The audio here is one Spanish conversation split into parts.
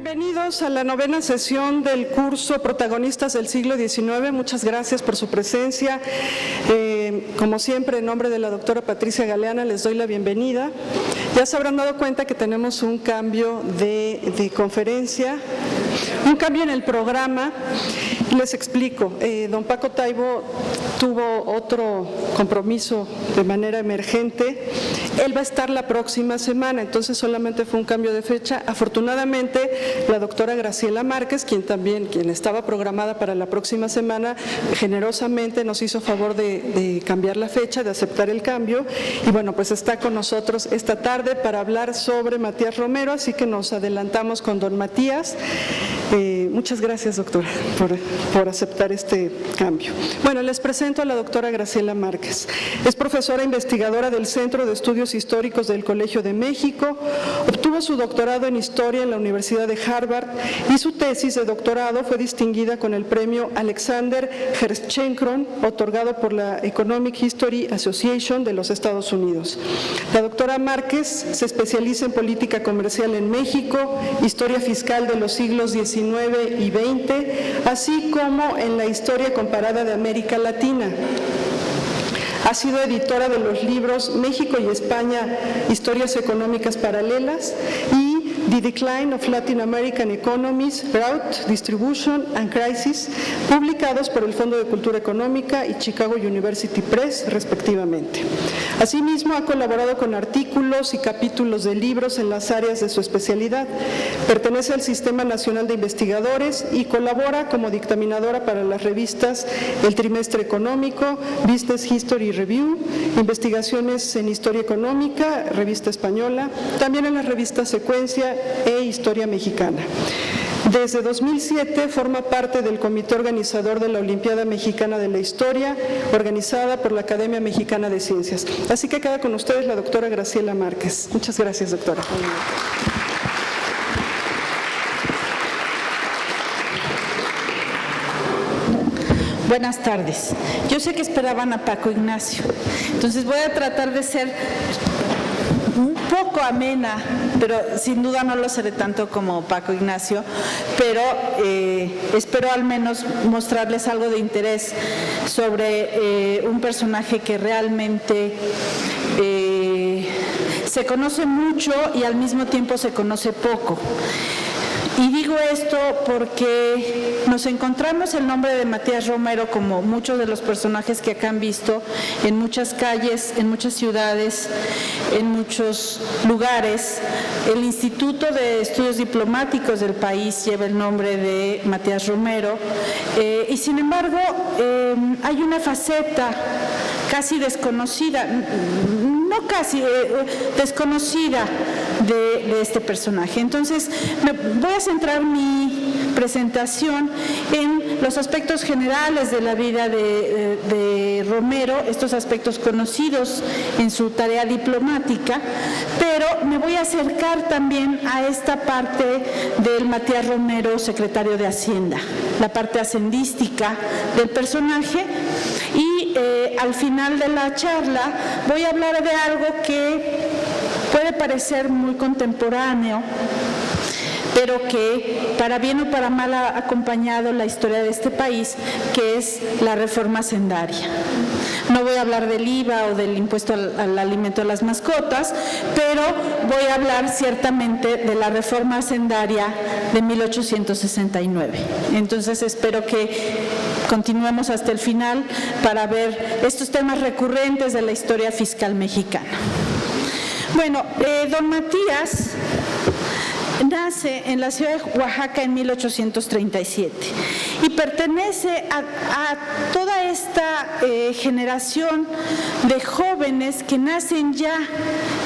Bienvenidos a la 9ª sesión del curso Protagonistas del siglo XIX. Muchas gracias por su presencia. Como siempre, en nombre de la doctora Patricia Galeana, les doy la bienvenida. Ya se habrán dado cuenta que tenemos un cambio de conferencia, un cambio en el programa. Les explico. Don Paco Taibo tuvo otro compromiso de manera emergente. Él va a estar la próxima semana, entonces solamente fue un cambio de fecha. Afortunadamente, la doctora Graciela Márquez, quien estaba programada para la próxima semana, generosamente nos hizo favor de cambiar la fecha, de aceptar el cambio, y bueno, pues está con nosotros esta tarde para hablar sobre Matías Romero, así que nos adelantamos con don Matías. Muchas gracias, doctora, por aceptar este cambio. Bueno, les presento a la doctora Graciela Márquez. Es profesora investigadora del Centro de Estudios Históricos del Colegio de México, obtuvo su doctorado en Historia en la Universidad de Harvard y su tesis de doctorado fue distinguida con el premio Alexander Gerschenkron, otorgado por la Economic History Association de los Estados Unidos. La doctora Márquez se especializa en política comercial en México, historia fiscal de los siglos XIX y XX, así como en la historia comparada de América Latina. Ha sido editora de los libros México y España, Historias Económicas Paralelas y The Decline of Latin American Economies, Growth, Distribution and Crisis, publicados por el Fondo de Cultura Económica y Chicago University Press, respectivamente. Asimismo, ha colaborado con artículos y capítulos de libros en las áreas de su especialidad. Pertenece al Sistema Nacional de Investigadores y colabora como dictaminadora para las revistas El Trimestre Económico, Business History Review, Investigaciones en Historia Económica, Revista Española, también en la revista Secuencia e Historia Mexicana. Desde 2007 forma parte del comité organizador de la Olimpiada Mexicana de la Historia, organizada por la Academia Mexicana de Ciencias. Así que queda con ustedes la doctora Graciela Márquez. Muchas gracias, doctora. Buenas tardes. Yo sé que esperaban a Paco Ignacio, entonces voy a tratar de ser un poco amena, pero sin duda no lo seré tanto como Paco Ignacio, pero espero al menos mostrarles algo de interés sobre un personaje que realmente se conoce mucho y al mismo tiempo se conoce poco. Y digo esto porque nos encontramos el nombre de Matías Romero, como muchos de los personajes que acá han visto, en muchas calles, en muchas ciudades, en muchos lugares. El Instituto de Estudios Diplomáticos del país lleva el nombre de Matías Romero y sin embargo hay una faceta casi desconocida, no casi, desconocida de este personaje. Entonces, voy a centrar mi presentación en los aspectos generales de la vida de Romero, estos aspectos conocidos en su tarea diplomática, pero me voy a acercar también a esta parte del Matías Romero, secretario de Hacienda, la parte hacendística del personaje. Y al final de la charla voy a hablar de algo que puede parecer muy contemporáneo, pero que para bien o para mal ha acompañado la historia de este país, que es la reforma hacendaria. No voy a hablar del IVA o del impuesto al alimento de las mascotas, pero voy a hablar ciertamente de la reforma hacendaria de 1869. Entonces espero que continuemos hasta el final para ver estos temas recurrentes de la historia fiscal mexicana. Bueno, don Matías nace en la ciudad de Oaxaca en 1837 y pertenece a toda esta generación de jóvenes que nacen ya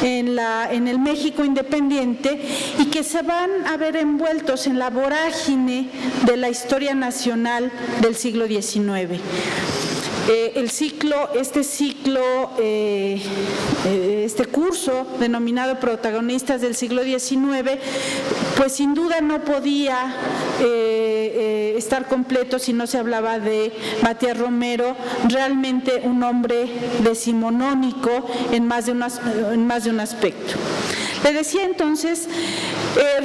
en el México independiente y que se van a ver envueltos en la vorágine de la historia nacional del siglo XIX. Este curso denominado Protagonistas del siglo XIX, pues sin duda no podía estar completo si no se hablaba de Matías Romero, realmente un hombre decimonónico en más de un aspecto. Le decía entonces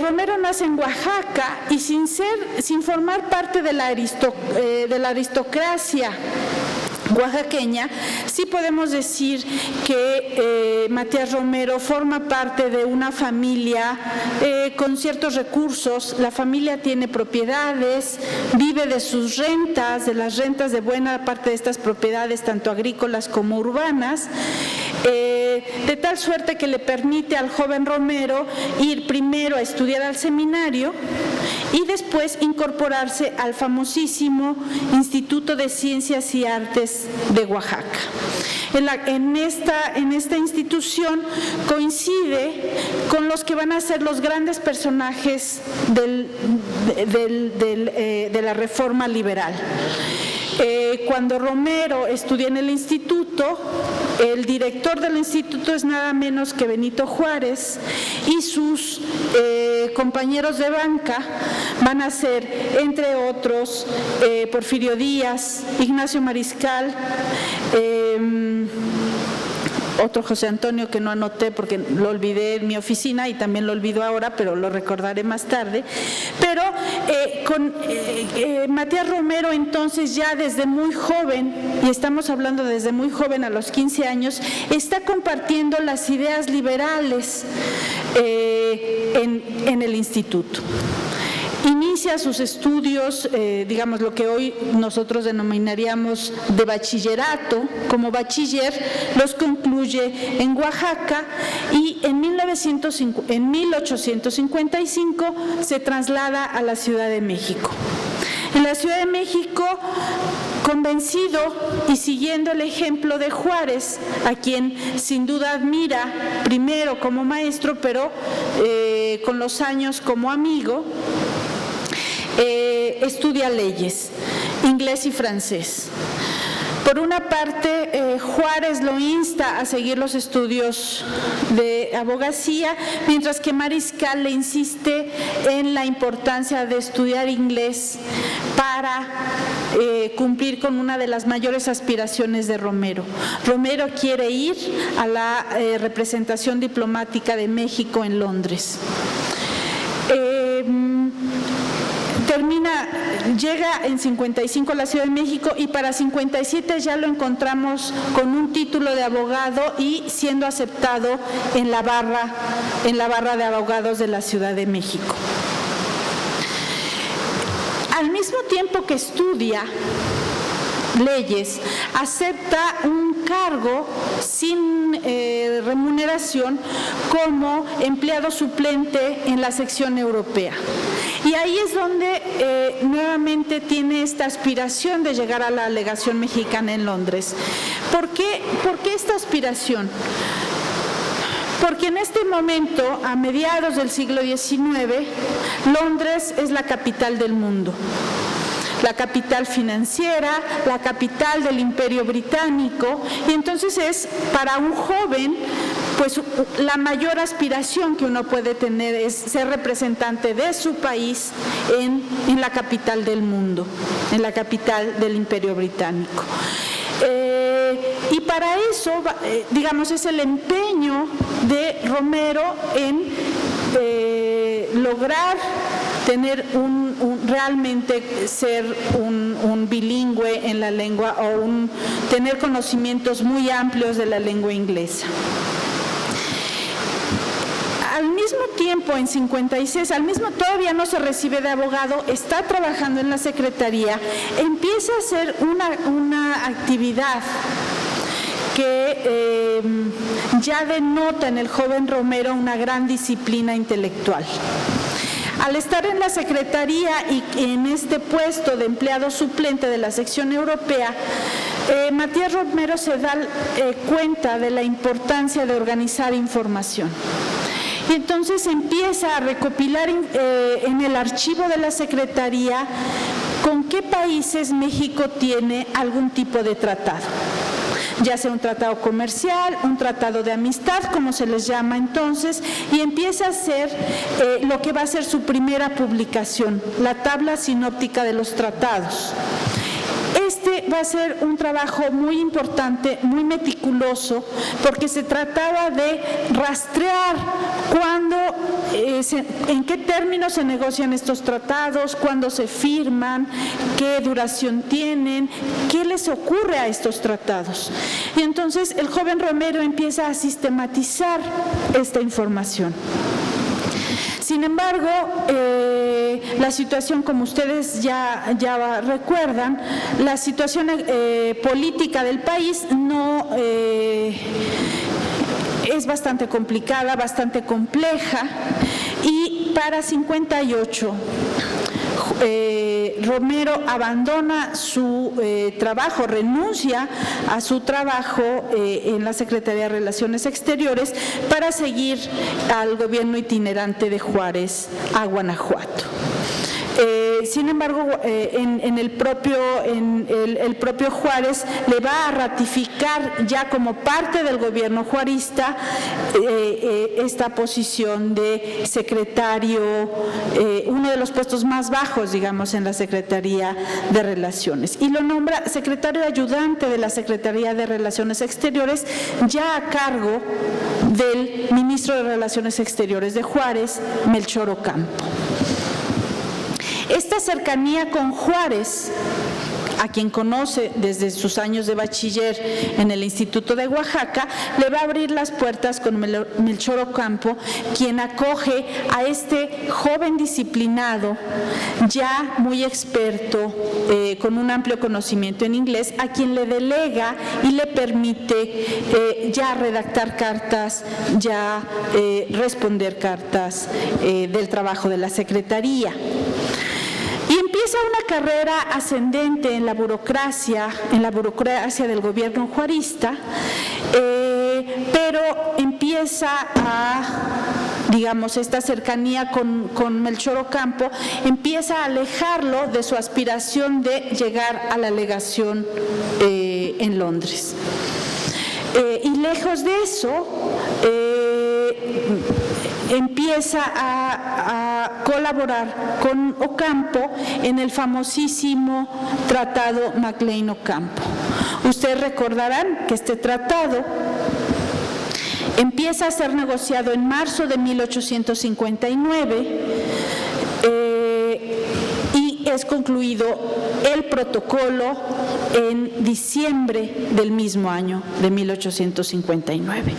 Romero nace en Oaxaca y sin formar parte de la aristocracia oaxaqueña, sí podemos decir que Matías Romero forma parte de una familia con ciertos recursos. La familia tiene propiedades, vive de sus rentas, de las rentas de buena parte de estas propiedades, tanto agrícolas como urbanas, de tal suerte que le permite al joven Romero ir primero a estudiar al seminario y después incorporarse al famosísimo Instituto de Ciencias y Artes de Oaxaca. En esta institución coincide con los que van a ser los grandes personajes de la reforma liberal. Cuando Romero estudia en el instituto, el director del instituto es nada menos que Benito Juárez y sus compañeros de banca van a ser, entre otros, Porfirio Díaz, Ignacio Mariscal, otro José Antonio que no anoté porque lo olvidé en mi oficina y también lo olvido ahora, pero lo recordaré más tarde. Pero con Matías Romero entonces ya desde muy joven, y estamos hablando desde muy joven, a los 15 años, está compartiendo las ideas liberales en el instituto. Inicia sus estudios, digamos lo que hoy nosotros denominaríamos de bachillerato, como bachiller, los concluye en Oaxaca y en 1855 se traslada a la Ciudad de México. En la Ciudad de México, convencido y siguiendo el ejemplo de Juárez, a quien sin duda admira primero como maestro, pero con los años como amigo, estudia leyes, inglés y francés. Por una parte, Juárez lo insta a seguir los estudios de abogacía, mientras que Mariscal le insiste en la importancia de estudiar inglés para cumplir con una de las mayores aspiraciones de Romero. Romero quiere ir a la representación diplomática de México en Londres. Llega en 55 a la Ciudad de México y para 57 ya lo encontramos con un título de abogado y siendo aceptado en la barra de abogados de la Ciudad de México. Al mismo tiempo que estudia leyes, acepta un cargo sin remuneración como empleado suplente en la sección europea. Y ahí es donde nuevamente tiene esta aspiración de llegar a la legación mexicana en Londres. ¿Por qué esta aspiración? Porque en este momento, a mediados del siglo XIX, Londres es la capital del mundo. La capital financiera, la capital del Imperio Británico, y entonces es para un joven, pues la mayor aspiración que uno puede tener es ser representante de su país en la capital del mundo, en la capital del Imperio Británico. Y para eso, digamos, es el empeño de Romero en lograr tener realmente ser un bilingüe en la lengua o tener conocimientos muy amplios de la lengua inglesa. Al mismo tiempo, en 56, todavía no se recibe de abogado, está trabajando en la secretaría, empieza a hacer una actividad que ya denota en el joven Romero una gran disciplina intelectual. Al estar en la secretaría y en este puesto de empleado suplente de la sección europea, Matías Romero se da cuenta de la importancia de organizar información. Y entonces empieza a recopilar en el archivo de la Secretaría con qué países México tiene algún tipo de tratado, ya sea un tratado comercial, un tratado de amistad, como se les llama entonces, y empieza a hacer lo que va a ser su primera publicación, la tabla sinóptica de los tratados. Este va a ser un trabajo muy importante, muy meticuloso, porque se trataba de rastrear en qué términos se negocian estos tratados, cuándo se firman, qué duración tienen, qué les ocurre a estos tratados. Y entonces el joven Romero empieza a sistematizar esta información. Sin embargo, la situación, como ustedes ya recuerdan, la situación política del país no es bastante complicada, bastante compleja, y para 58 Romero abandona su trabajo, renuncia a su trabajo en la Secretaría de Relaciones Exteriores para seguir al gobierno itinerante de Juárez a Guanajuato. Sin embargo, el propio Juárez le va a ratificar ya como parte del gobierno juarista esta posición de secretario, uno de los puestos más bajos, digamos, en la Secretaría de Relaciones, y lo nombra secretario ayudante de la Secretaría de Relaciones Exteriores, ya a cargo del ministro de Relaciones Exteriores de Juárez, Melchor Ocampo. Esta cercanía con Juárez, a quien conoce desde sus años de bachiller en el Instituto de Oaxaca, le va a abrir las puertas con Melchor Ocampo, quien acoge a este joven disciplinado, ya muy experto, con un amplio conocimiento en inglés, a quien le delega y le permite ya redactar cartas, ya responder cartas del trabajo de la Secretaría. Y empieza una carrera ascendente en la burocracia del gobierno juarista, pero empieza esta cercanía con Melchor Ocampo, empieza a alejarlo de su aspiración de llegar a la legación en Londres. Y lejos de eso, empieza a colaborar con Ocampo en el famosísimo Tratado Maclean-Ocampo. Ustedes recordarán que este tratado empieza a ser negociado en marzo de 1859 y es concluido el protocolo en diciembre del mismo año de 1859.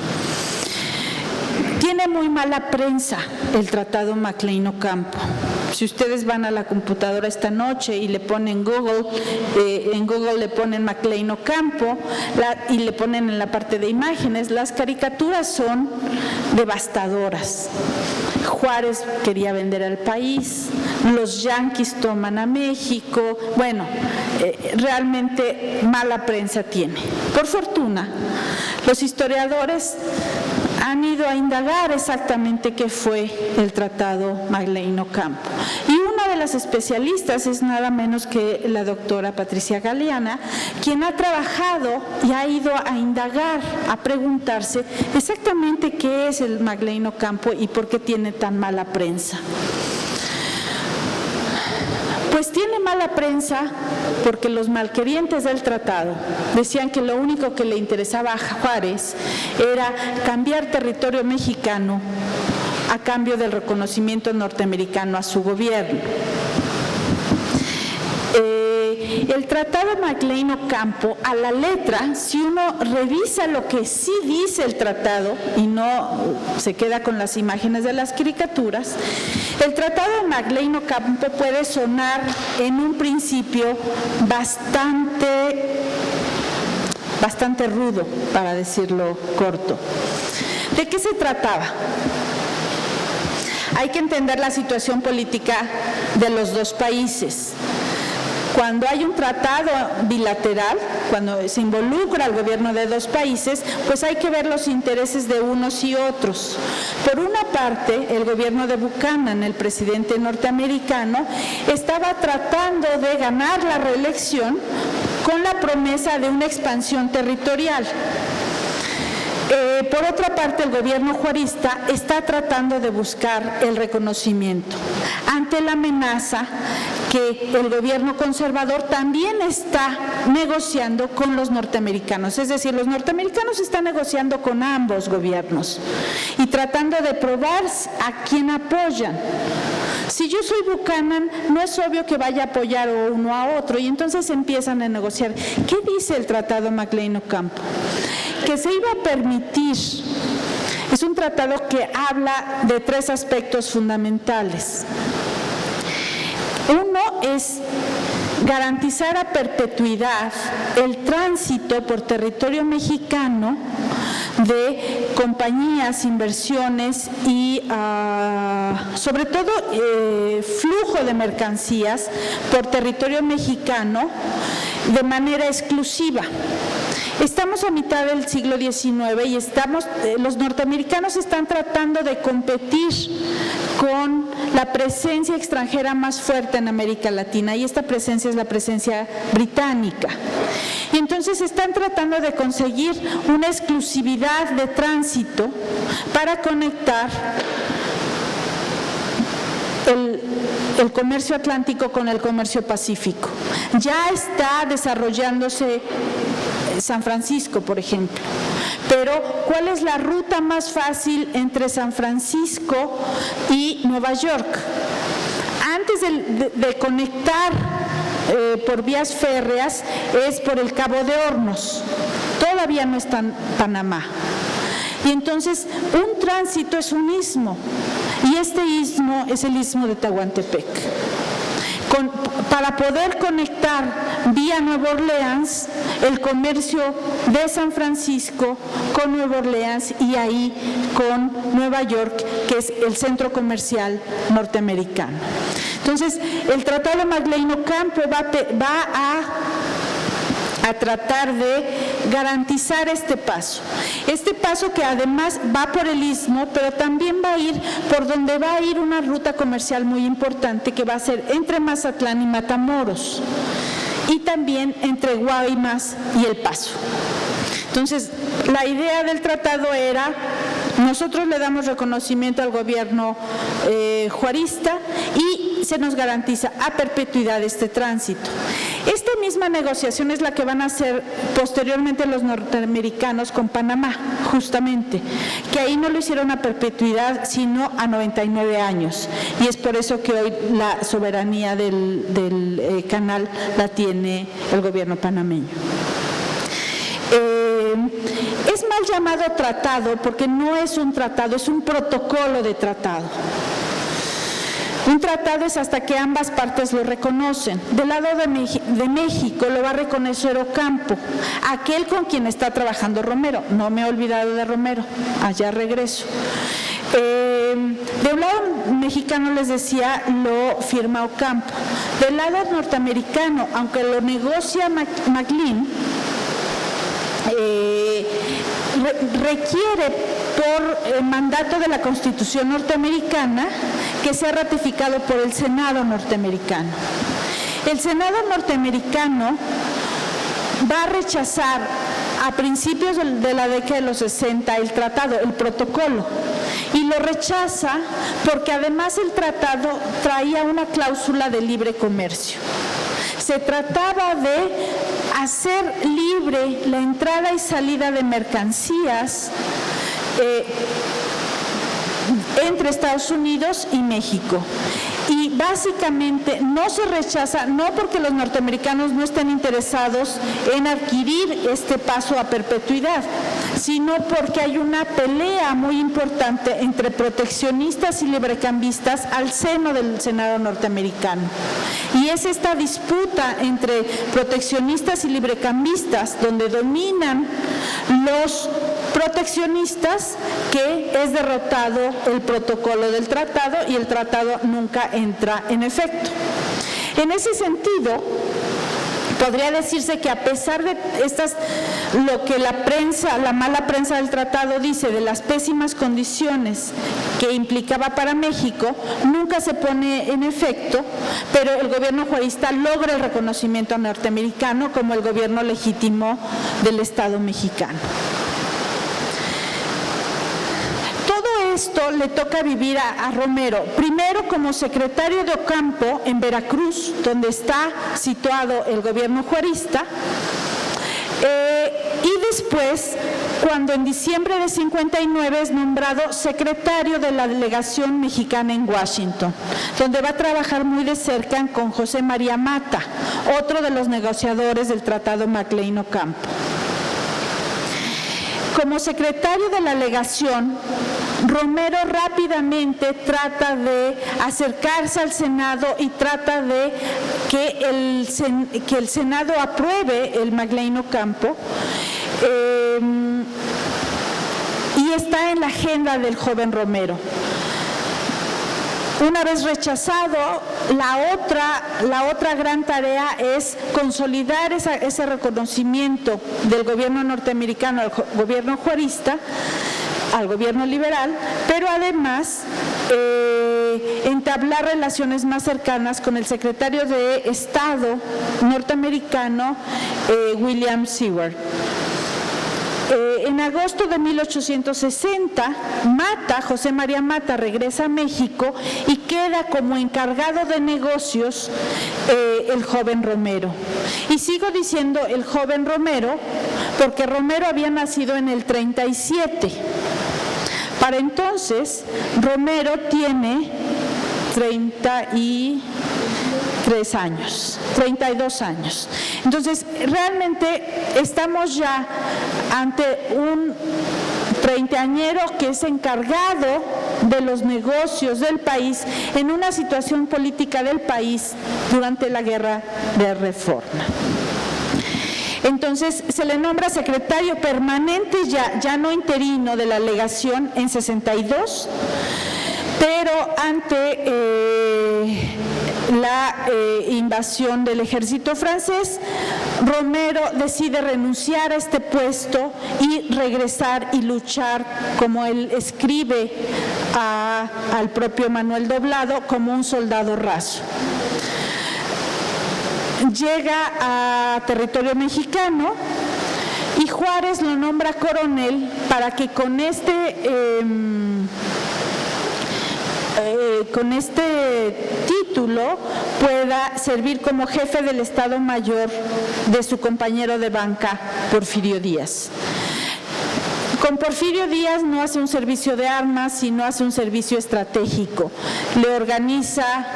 Tiene muy mala prensa el Tratado Maclean-Ocampo. Si ustedes van a la computadora esta noche y le ponen Google, en Google le ponen Maclean-Ocampo y le ponen en la parte de imágenes, las caricaturas son devastadoras. Juárez quería vender al país, los yanquis toman a México, bueno, realmente mala prensa tiene. Por fortuna, los historiadores han ido a indagar exactamente qué fue el Tratado Maclean-Ocampo. Y una de las especialistas es nada menos que la doctora Patricia Galeana, quien ha trabajado y ha ido a indagar, a preguntarse exactamente qué es el Maclean-Ocampo y por qué tiene tan mala prensa. Pues tiene mala prensa porque los malquerientes del tratado decían que lo único que le interesaba a Juárez era cambiar territorio mexicano a cambio del reconocimiento norteamericano a su gobierno. El Tratado Maclean-Ocampo, a la letra, si uno revisa lo que sí dice el tratado y no se queda con las imágenes de las caricaturas, el Tratado de Maclean-Ocampo puede sonar en un principio bastante rudo, para decirlo corto. ¿De qué se trataba? Hay que entender la situación política de los dos países. Cuando hay un tratado bilateral, cuando se involucra al gobierno de dos países, pues hay que ver los intereses de unos y otros. Por una parte, el gobierno de Buchanan, el presidente norteamericano, estaba tratando de ganar la reelección con la promesa de una expansión territorial. Por otra parte, el gobierno juarista está tratando de buscar el reconocimiento ante la amenaza que el gobierno conservador también está negociando con los norteamericanos. Es decir, los norteamericanos están negociando con ambos gobiernos y tratando de probar a quién apoyan. Si yo soy Buchanan, no es obvio que vaya a apoyar uno a otro, y entonces empiezan a negociar. ¿Qué dice el Tratado McLean-Ocampo? Que se iba a permitir, es un tratado que habla de 3 aspectos fundamentales. Uno es garantizar a perpetuidad el tránsito por territorio mexicano de compañías, inversiones y sobre todo flujo de mercancías por territorio mexicano de manera exclusiva. Estamos a mitad del siglo XIX y los norteamericanos están tratando de competir con la presencia extranjera más fuerte en América Latina, y esta presencia es la presencia británica. Y entonces están tratando de conseguir una exclusividad de tránsito para conectar el comercio atlántico con el comercio pacífico. Ya está desarrollándose San Francisco, por ejemplo. Pero, ¿cuál es la ruta más fácil entre San Francisco y Nueva York? Antes de conectar por vías férreas, es por el Cabo de Hornos. Todavía no está en Panamá. Y entonces, un tránsito es un istmo, y este istmo es el istmo de Tehuantepec. Para poder conectar vía Nueva Orleans el comercio de San Francisco con Nueva Orleans y ahí con Nueva York, que es el centro comercial norteamericano. Entonces, el Tratado McLean-Ocampo va a tratar de garantizar este paso que además va por el istmo, pero también va a ir por donde va a ir una ruta comercial muy importante, que va a ser entre Mazatlán y Matamoros, y también entre Guaymas y El Paso. Entonces, la idea del tratado era: nosotros le damos reconocimiento al gobierno juarista y se nos garantiza a perpetuidad este tránsito. Esta misma negociación es la que van a hacer posteriormente los norteamericanos con Panamá, justamente, que ahí no lo hicieron a perpetuidad, sino a 99 años. Y es por eso que hoy la soberanía del canal la tiene el gobierno panameño. Es mal llamado tratado porque no es un tratado, es un protocolo de tratado. Un tratado es hasta que ambas partes lo reconocen. Del lado de México lo va a reconocer Ocampo, aquel con quien está trabajando Romero. No me he olvidado de Romero, allá regreso. Del lado mexicano, les decía, lo firma Ocampo. Del lado norteamericano, aunque lo negocia McLean, requiere por mandato de la Constitución norteamericana que sea ratificado por el Senado norteamericano. El Senado norteamericano va a rechazar a principios de la década de los 60 el tratado, el protocolo, y lo rechaza porque además el tratado traía una cláusula de libre comercio. Se trataba de hacer libre la entrada y salida de mercancías entre Estados Unidos y México. Y básicamente no se rechaza, no porque los norteamericanos no estén interesados en adquirir este paso a perpetuidad, sino porque hay una pelea muy importante entre proteccionistas y librecambistas al seno del Senado norteamericano. Y es esta disputa entre proteccionistas y librecambistas donde dominan los proteccionistas que es derrotado el protocolo del tratado y el tratado nunca entra en efecto. En ese sentido, podría decirse que a pesar de lo que la mala prensa del tratado dice de las pésimas condiciones que implicaba para México, nunca se pone en efecto, pero el gobierno juarista logra el reconocimiento norteamericano como el gobierno legítimo del Estado mexicano. esto le toca vivir a Romero, primero como secretario de Ocampo en Veracruz, donde está situado el gobierno juarista, y después, cuando en diciembre de 59 es nombrado secretario de la delegación mexicana en Washington, donde va a trabajar muy de cerca con José María Mata, otro de los negociadores del Tratado McLean-Ocampo. Como secretario de la legación, Romero rápidamente trata de acercarse al Senado y trata de que el Senado apruebe el McLean-Ocampo, y está en la agenda del joven Romero. Una vez rechazado, la otra gran tarea es consolidar ese reconocimiento del gobierno norteamericano al gobierno juarista, al gobierno liberal, pero además entablar relaciones más cercanas con el secretario de Estado norteamericano, William Seward. En agosto de 1860, José María Mata regresa a México y queda como encargado de negocios el joven Romero. Y sigo diciendo el joven Romero porque Romero había nacido en el 37. Para entonces, Romero tiene 32 años. Entonces, realmente estamos ya ante un treintañero que es encargado de los negocios del país en una situación política del país durante la Guerra de Reforma. Entonces, se le nombra secretario permanente, ya no interino, de la legación en 62, pero ante la invasión del ejército francés, Romero decide renunciar a este puesto y regresar y luchar, como él escribe al propio Manuel Doblado, como un soldado raso. Llega a territorio mexicano y Juárez lo nombra coronel para que con este título pueda servir como jefe del Estado Mayor de su compañero de banca, Porfirio Díaz. Con Porfirio Díaz no hace un servicio de armas, sino hace un servicio estratégico. Le organiza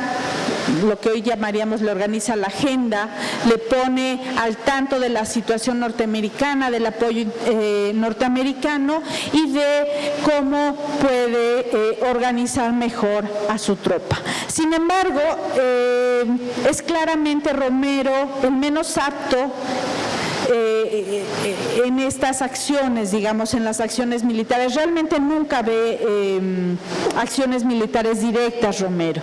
lo que hoy llamaríamos, le organiza la agenda, le pone al tanto de la situación norteamericana, del apoyo norteamericano y de cómo puede organizar mejor a su tropa. Sin embargo, es claramente Romero el menos apto en estas acciones, digamos, en las acciones militares. Realmente nunca ve acciones militares directas Romero.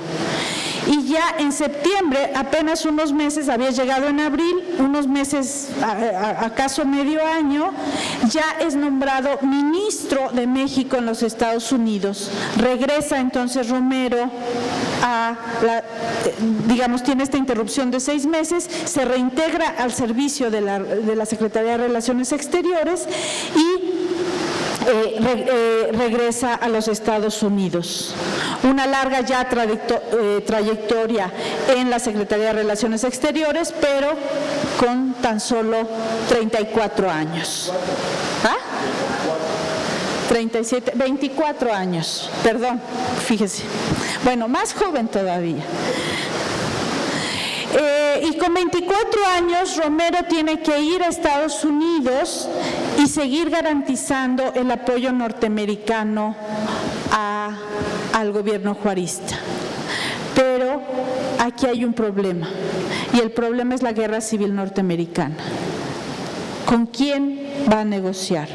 Y ya en septiembre, apenas unos meses, había llegado en abril, unos meses, acaso medio año, ya es nombrado ministro de México en los Estados Unidos. Regresa entonces Romero tiene esta interrupción de 6 meses, se reintegra al servicio de la Secretaría de Relaciones Exteriores y regresa a los Estados Unidos. Una larga ya trayectoria en la Secretaría de Relaciones Exteriores, pero con tan solo 34 años. 24 años, perdón, fíjese. Bueno, más joven todavía. Y con 24 años Romero tiene que ir a Estados Unidos y seguir garantizando el apoyo norteamericano al gobierno juarista. Pero aquí hay un problema, y el problema es la guerra civil norteamericana. ¿Con quién va a negociar?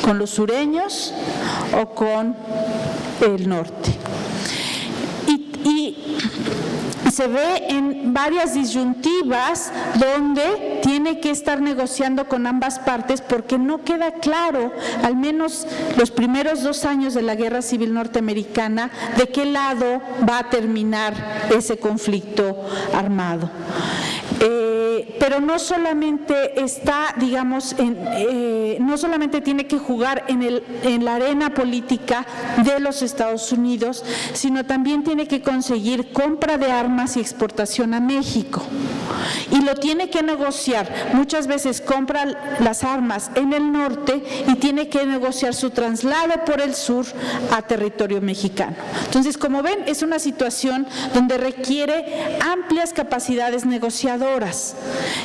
¿Con los sureños o con el norte? Y se ve en varias disyuntivas donde tiene que estar negociando con ambas partes porque no queda claro, al menos los primeros 2 años de la Guerra Civil Norteamericana, de qué lado va a terminar ese conflicto armado. pero no solamente está, digamos, no solamente tiene que jugar en la arena política de los Estados Unidos, sino también tiene que conseguir compra de armas y exportación a México. Y lo tiene que negociar. Muchas veces compra las armas en el norte y tiene que negociar su traslado por el sur a territorio mexicano. Entonces, como ven, es una situación donde requiere amplias capacidades negociadoras.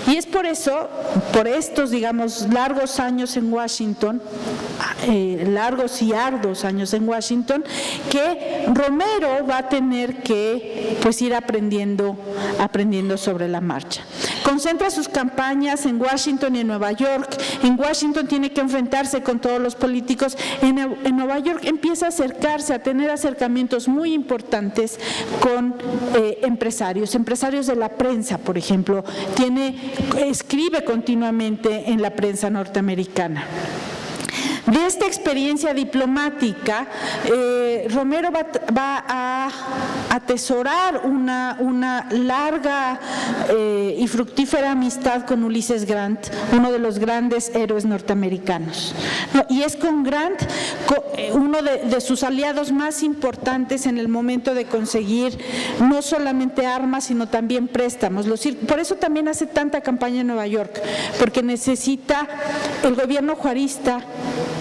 Y es por eso, por estos, digamos, largos años en Washington, largos y arduos años en Washington, que Romero va a tener que pues ir aprendiendo sobre la marcha. Concentra sus campañas en Washington y en Nueva York. En Washington tiene que enfrentarse con todos los políticos. En Nueva York empieza a acercarse, a tener acercamientos muy importantes con empresarios de la prensa, por ejemplo. Escribe continuamente en la prensa norteamericana. De esta experiencia diplomática, Romero va a atesorar una larga y fructífera amistad con Ulises Grant, uno de los grandes héroes norteamericanos. Y es con Grant uno de sus aliados más importantes en el momento de conseguir no solamente armas, sino también préstamos. Por eso también hace tanta campaña en Nueva York, porque necesita el gobierno juarista,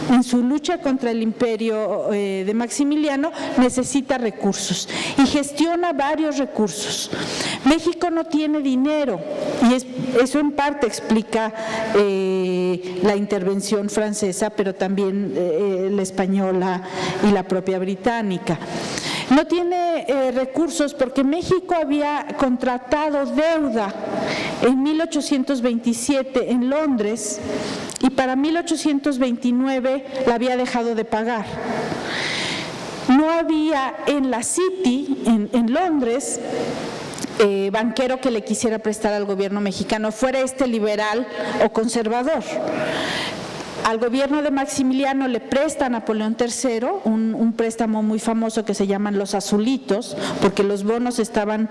en su lucha contra el imperio de Maximiliano, necesita recursos y gestiona varios recursos. México no tiene dinero y eso en parte explica la intervención francesa, pero también la española y la propia británica. No tiene recursos porque México había contratado deuda en 1827 en Londres y para 1829 la había dejado de pagar. No había en la City, en Londres, banquero que le quisiera prestar al gobierno mexicano, fuera liberal o conservador. Al gobierno de Maximiliano le presta a Napoleón III un préstamo muy famoso que se llaman los azulitos, porque los bonos estaban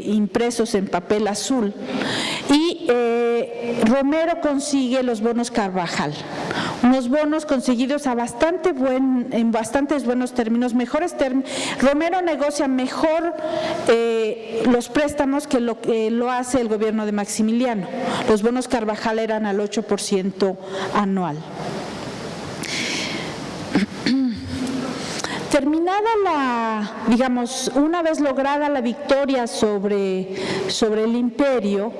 impresos en papel azul, y Romero consigue los bonos Carvajal, unos bonos conseguidos en bastantes buenos términos, mejores términos. Romero negocia mejor los préstamos que lo hace el gobierno de Maximiliano. Los bonos Carvajal eran al 8% anual. Terminada una vez lograda la victoria sobre el imperio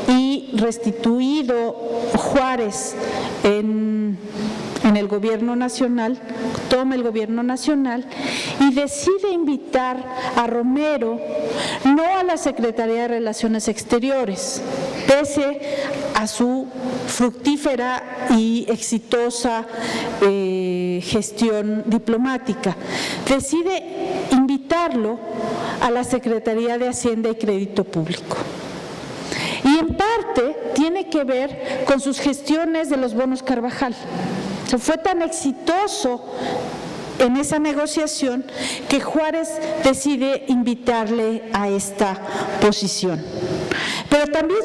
y restituido Juárez en el gobierno nacional, toma el gobierno nacional y decide invitar a Romero no a la Secretaría de Relaciones Exteriores, pese a su fructífera y exitosa gestión diplomática. Decide invitarlo a la Secretaría de Hacienda y Crédito Público. Y en parte tiene que ver con sus gestiones de los bonos Carvajal. Fue tan exitoso en esa negociación que Juárez decide invitarle a esta posición. Pero también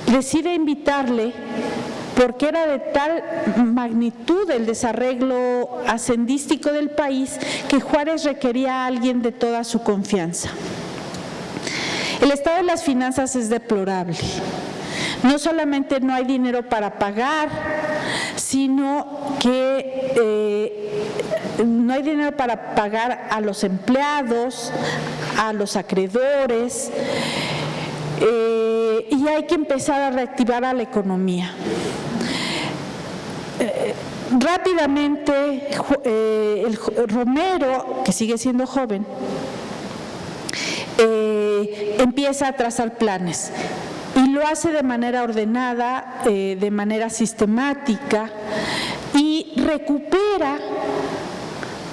decide invitarle porque era de tal magnitud el desarreglo hacendístico del país que Juárez requería a alguien de toda su confianza. El estado de las finanzas es deplorable. No solamente no hay dinero para pagar, sino que no hay dinero para pagar a los empleados, a los acreedores, y hay que empezar a reactivar a la economía. Rápidamente, Romero, que sigue siendo joven, empieza a trazar planes. Y lo hace de manera ordenada, de manera sistemática, y recupera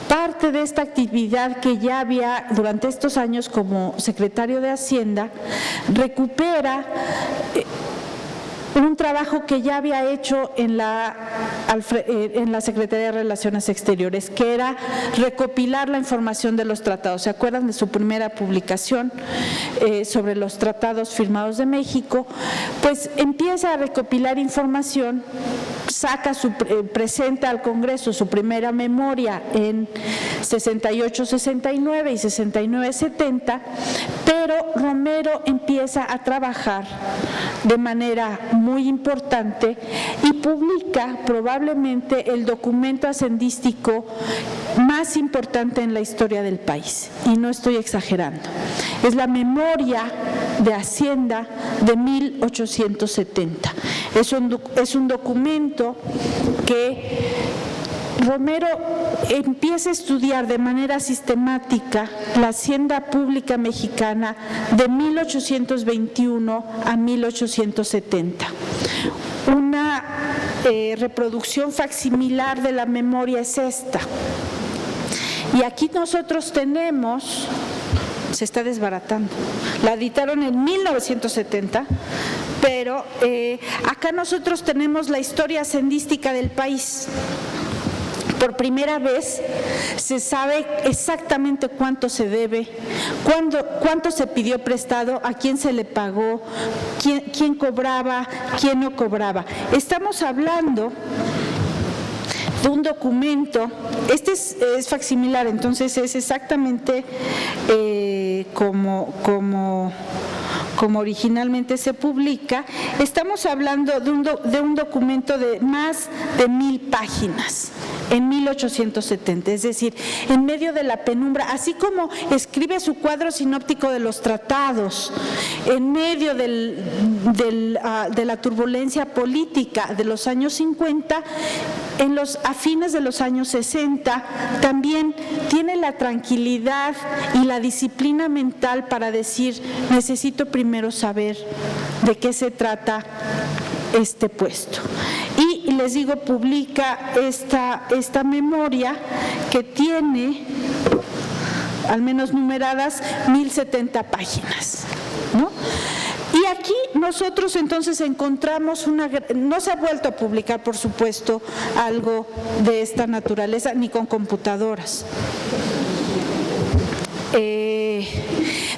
parte de esta actividad que ya había durante estos años como secretario de Hacienda, recupera un trabajo que ya había hecho en la Secretaría de Relaciones Exteriores, que era recopilar la información de los tratados. ¿Se acuerdan de su primera publicación sobre los tratados firmados de México? Pues empieza a recopilar información, presenta al Congreso su primera memoria en 68-69 y 69-70, pero Romero empieza a trabajar de manera muy importante y publica probablemente el documento hacendístico más importante en la historia del país, y no estoy exagerando. Es la Memoria de Hacienda de 1870. Es un documento que Romero empieza a estudiar de manera sistemática la hacienda pública mexicana de 1821 a 1870. Una reproducción facsimilar de la memoria es esta. Y aquí nosotros tenemos, se está desbaratando, la editaron en 1970, pero acá nosotros tenemos la historia hacendística del país. Por primera vez se sabe exactamente cuánto se debe, cuánto se pidió prestado, a quién se le pagó, quién cobraba, quién no cobraba. Estamos hablando de un documento, este es facsimilar, entonces es exactamente como originalmente se publica. Estamos hablando de un documento de más de 1000 páginas en 1870, es decir, en medio de la penumbra, así como escribe su cuadro sinóptico de los tratados, en medio de la turbulencia política de los años 50, a fines de los años 60, también tiene la tranquilidad y la disciplina mental para decir, necesito primero saber de qué se trata este puesto. Y les digo, publica esta memoria que tiene, al menos numeradas, 1070 páginas, ¿no? Y aquí nosotros entonces encontramos no se ha vuelto a publicar, por supuesto, algo de esta naturaleza, ni con computadoras.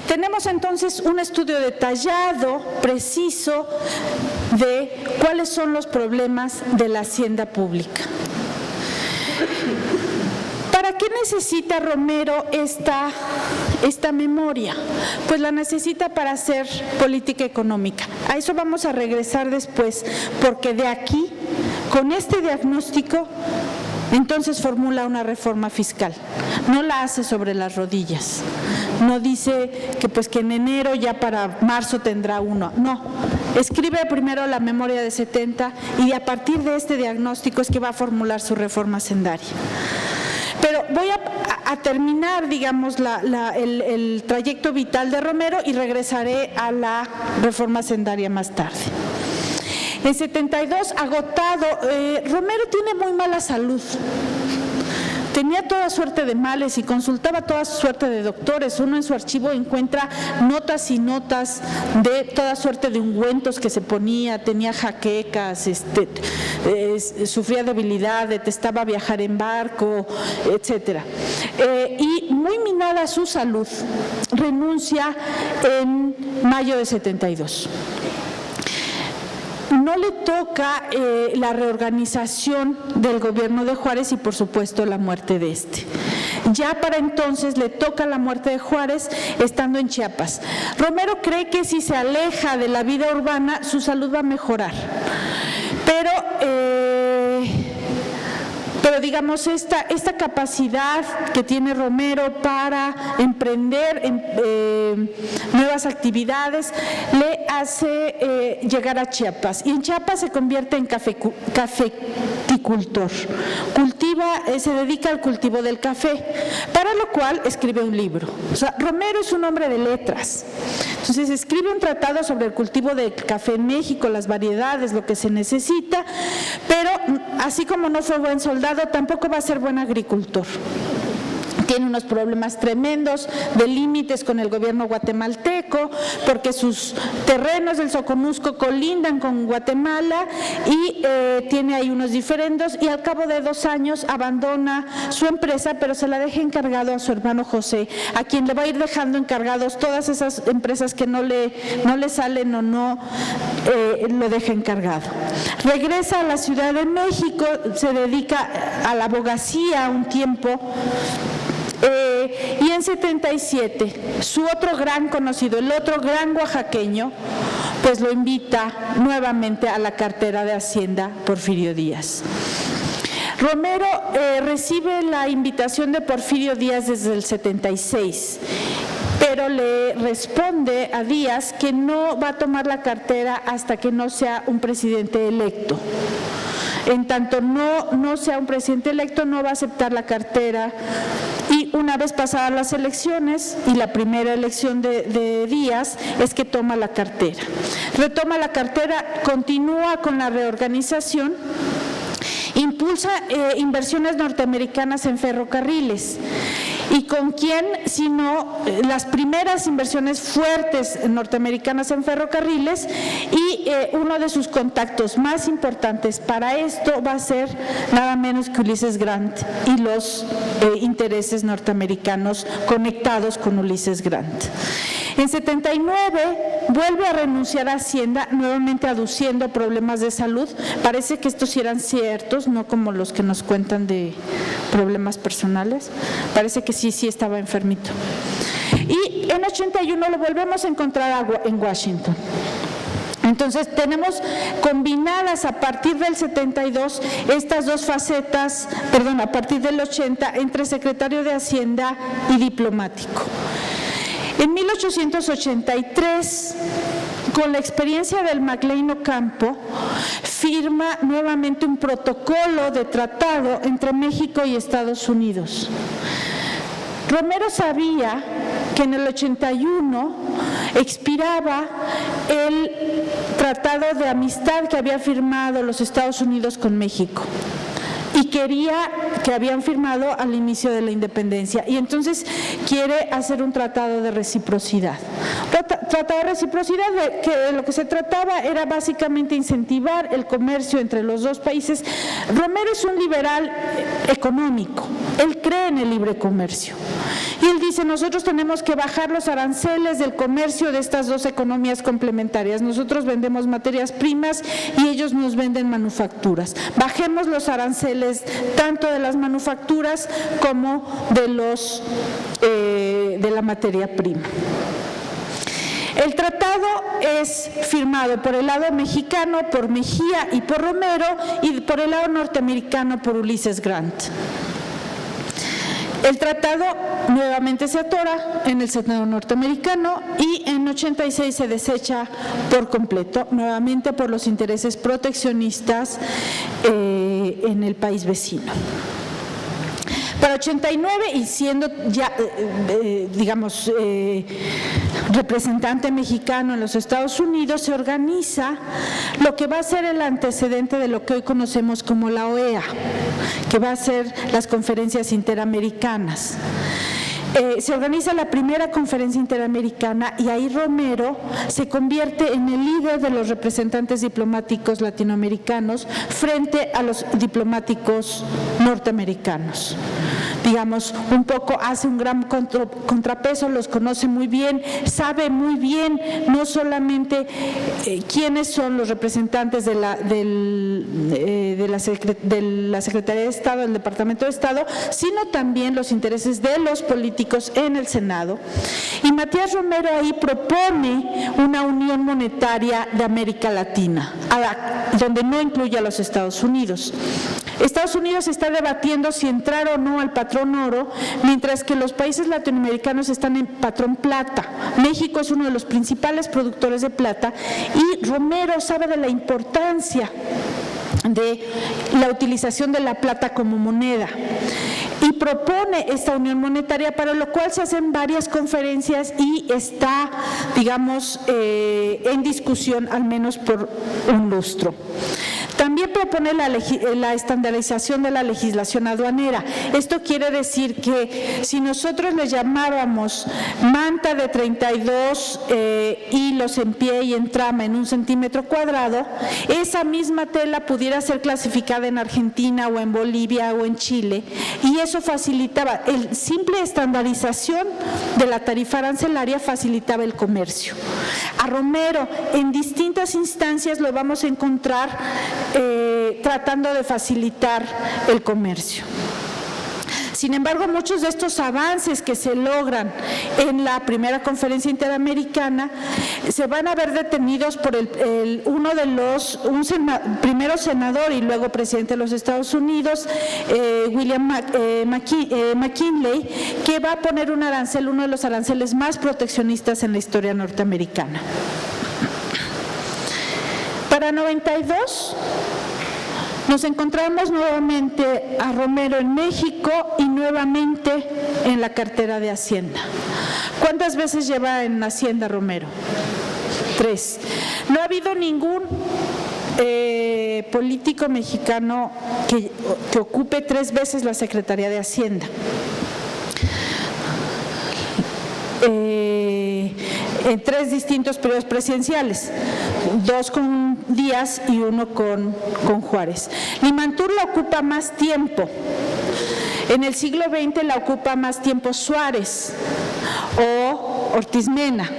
Tenemos entonces un estudio detallado, preciso, de cuáles son los problemas de la hacienda pública. ¿Para qué necesita Romero esta memoria? Pues la necesita para hacer política económica. A eso vamos a regresar después, porque de aquí, con este diagnóstico, entonces formula una reforma fiscal. No la hace sobre las rodillas. No dice que en enero ya para marzo tendrá uno. No, escribe primero la memoria de 70 y a partir de este diagnóstico es que va a formular su reforma hacendaria. Pero voy a terminar, digamos, el trayecto vital de Romero y regresaré a la reforma hacendaria más tarde. En 72, agotado, Romero tiene muy mala salud. Tenía toda suerte de males y consultaba toda suerte de doctores. Uno en su archivo encuentra notas y notas de toda suerte de ungüentos que se ponía, tenía jaquecas, sufría debilidad, detestaba viajar en barco, etcétera. Y muy minada su salud, renuncia en mayo de 72. No le toca la reorganización del gobierno de Juárez y, por supuesto, la muerte de este. Ya para entonces le toca la muerte de Juárez estando en Chiapas. Romero cree que si se aleja de la vida urbana, su salud va a mejorar. Pero digamos, esta capacidad que tiene Romero para emprender nuevas actividades le hace llegar a Chiapas. Y en Chiapas se convierte en cafeticultor. Se dedica al cultivo del café, para lo cual escribe un libro. O sea, Romero es un hombre de letras. Entonces escribe un tratado sobre el cultivo del café en México, las variedades, lo que se necesita, pero así como no fue buen soldado, tampoco va a ser buen agricultor. tiene unos problemas tremendos de límites con el gobierno guatemalteco, porque sus terrenos del Soconusco colindan con Guatemala y tiene ahí unos diferendos, y al cabo de 2 años abandona su empresa, pero se la deja encargado a su hermano José, a quien le va a ir dejando encargados todas esas empresas que no le salen o no lo deja encargado. Regresa a la Ciudad de México, se dedica a la abogacía un tiempo. Y en 77, su otro gran conocido, el otro gran oaxaqueño, pues lo invita nuevamente a la cartera de Hacienda, Porfirio Díaz. Romero recibe la invitación de Porfirio Díaz desde el 76, pero le responde a Díaz que no va a tomar la cartera hasta que no sea un presidente electo. En tanto no sea un presidente electo, no va a aceptar la cartera. Y una vez pasadas las elecciones, y la primera elección de Díaz, es que toma la cartera. Retoma la cartera, continúa con la reorganización, impulsa inversiones norteamericanas en ferrocarriles. ¿Y con quién? Sino las primeras inversiones fuertes norteamericanas en ferrocarriles, y uno de sus contactos más importantes para esto va a ser nada menos que Ulises Grant y los intereses norteamericanos conectados con Ulises Grant. En 79 vuelve a renunciar a Hacienda, nuevamente aduciendo problemas de salud. Parece que estos sí eran ciertos, no como los que nos cuentan de problemas personales. Parece que sí estaba enfermito. Y en 81 lo volvemos a encontrar en Washington. Entonces tenemos combinadas a partir del 72 estas dos facetas, a partir del 80, entre secretario de Hacienda y diplomático. En 1883, con la experiencia del McLean Ocampo, firma nuevamente un protocolo de tratado entre México y Estados Unidos. Romero sabía que en el 81 expiraba el tratado de amistad que había firmado los Estados Unidos con México, y que habían firmado al inicio de la independencia, y entonces quiere hacer un tratado de reciprocidad. Tratado de reciprocidad que de lo que se trataba era básicamente incentivar el comercio entre los dos países. Romero es un liberal económico, él cree en el libre comercio. Y él dice, nosotros tenemos que bajar los aranceles del comercio de estas dos economías complementarias. Nosotros vendemos materias primas y ellos nos venden manufacturas. Bajemos los aranceles tanto de las manufacturas como de la materia prima. El tratado es firmado por el lado mexicano, por Mejía y por Romero, y por el lado norteamericano por Ulises Grant. El tratado nuevamente se atora en el Senado norteamericano y en 86 se desecha por completo, nuevamente por los intereses proteccionistas en el país vecino. Para 89, y siendo ya, representante mexicano en los Estados Unidos, se organiza lo que va a ser el antecedente de lo que hoy conocemos como la OEA, que va a ser las conferencias interamericanas. Se organiza la primera conferencia interamericana y ahí Romero se convierte en el líder de los representantes diplomáticos latinoamericanos frente a los diplomáticos norteamericanos. Digamos, un poco hace un gran contrapeso, los conoce muy bien, sabe muy bien no solamente quiénes son los representantes de la Secretaría de Estado, del Departamento de Estado, sino también los intereses de los políticos en el Senado. Y Matías Romero ahí propone una unión monetaria de América Latina, donde no incluye a los Estados Unidos. Estados Unidos está debatiendo si entrar o no al patrón oro, mientras que los países latinoamericanos están en patrón plata. México es uno de los principales productores de plata y Romero sabe de la importancia de la utilización de la plata como moneda y propone esta unión monetaria, para lo cual se hacen varias conferencias y está, digamos, en discusión al menos por un lustro. También propone la estandarización de la legislación aduanera. Esto quiere decir que si nosotros le llamábamos manta de 32 hilos en pie y en trama en 1 centímetro cuadrado, esa misma tela pudiera ser clasificada en Argentina o en Bolivia o en Chile, y eso facilitaba, el simple estandarización de la tarifa arancelaria facilitaba el comercio. A Romero, en distintas instancias lo vamos a encontrar tratando de facilitar el comercio. Sin embargo, muchos de estos avances que se logran en la primera conferencia interamericana se van a ver detenidos por primero senador y luego presidente de los Estados Unidos, William McKinley, que va a poner un arancel, uno de los aranceles más proteccionistas en la historia norteamericana. Para 92 nos encontramos nuevamente a Romero en México y nuevamente en la cartera de Hacienda. ¿Cuántas veces lleva en Hacienda Romero? 3. No ha habido ningún político mexicano que ocupe 3 veces la Secretaría de Hacienda. En 3 distintos periodos presidenciales, 2 con Díaz y 1 con Juárez. Limantur la ocupa más tiempo. En el siglo XX la ocupa más tiempo Suárez o Ortiz Mena,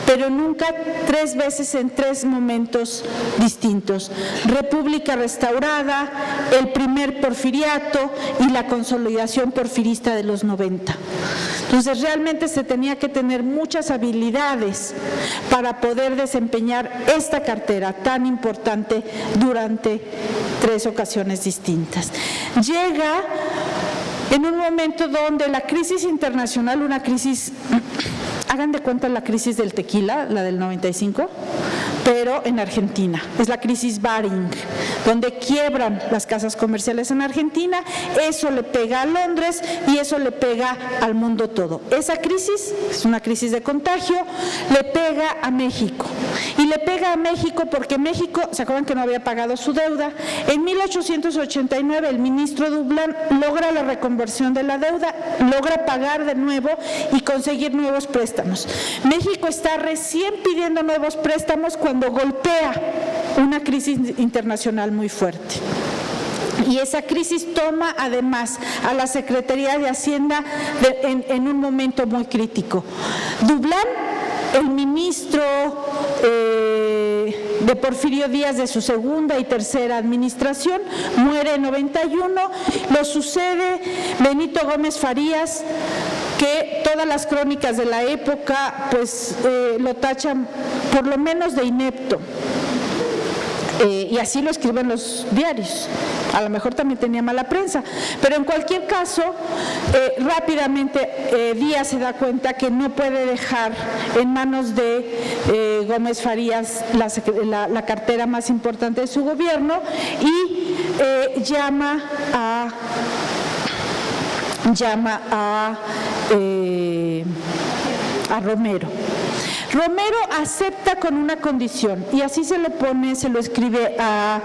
pero nunca 3 veces en 3 momentos distintos. República restaurada, el primer porfiriato y la consolidación porfirista de los 90. Entonces realmente se tenía que tener muchas habilidades para poder desempeñar esta cartera tan importante durante 3 ocasiones distintas. Llega en un momento donde la crisis internacional, una crisis, hagan de cuenta la crisis del tequila, la del 95, pero en Argentina. Es la crisis Baring, donde quiebran las casas comerciales en Argentina, eso le pega a Londres y eso le pega al mundo todo. Esa crisis es una crisis de contagio, le pega a México. Y le pega a México porque México, ¿se acuerdan que no había pagado su deuda? En 1889 el ministro Dublán logra la reconversión de la deuda, logra pagar de nuevo y conseguir nuevos préstamos. México está recién pidiendo nuevos préstamos cuando golpea una crisis internacional muy fuerte. Y esa crisis toma además a la Secretaría de Hacienda en un momento muy crítico. Dublán, el ministro de Porfirio Díaz de su segunda y tercera administración, muere en 91, lo sucede Benito Gómez Farías, que todas las crónicas de la época pues lo tachan por lo menos de inepto. Y así lo escriben los diarios. A lo mejor también tenía mala prensa, pero en cualquier caso, rápidamente Díaz se da cuenta que no puede dejar en manos de Gómez Farías la cartera más importante de su gobierno y llama a Romero. Romero acepta con una condición, y así se lo escribe a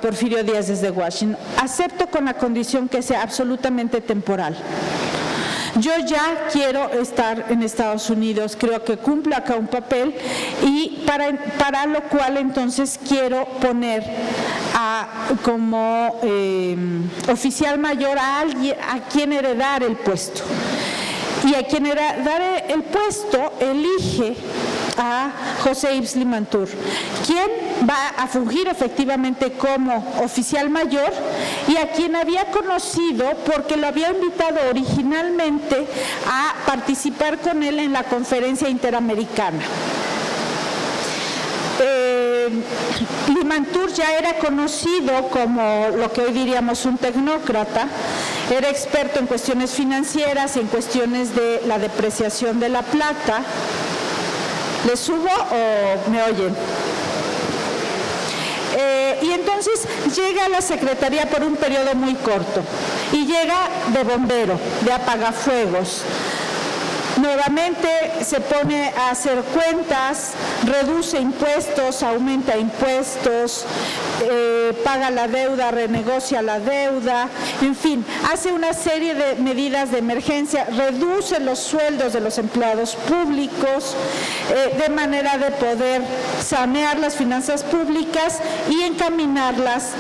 Porfirio Díaz desde Washington: acepto con la condición que sea absolutamente temporal. Yo ya quiero estar en Estados Unidos, creo que cumplo acá un papel, y para lo cual entonces quiero poner como oficial mayor a alguien a quien heredar el puesto. Y a quien heredar el puesto elige a José Yves Limantur, quien va a fungir efectivamente como oficial mayor y a quien había conocido porque lo había invitado originalmente a participar con él en la conferencia interamericana. Limantur ya era conocido como lo que hoy diríamos un tecnócrata, era experto en cuestiones financieras, en cuestiones de la depreciación de la plata. ¿Les subo o me oyen? Y entonces llega a la Secretaría por un periodo muy corto y llega de bombero, de apagafuegos. nuevamente se pone a hacer cuentas, reduce impuestos, aumenta impuestos, paga la deuda, renegocia la deuda, en fin, hace una serie de medidas de emergencia, reduce los sueldos de los empleados públicos, de manera de poder sanear las finanzas públicas y encaminarlas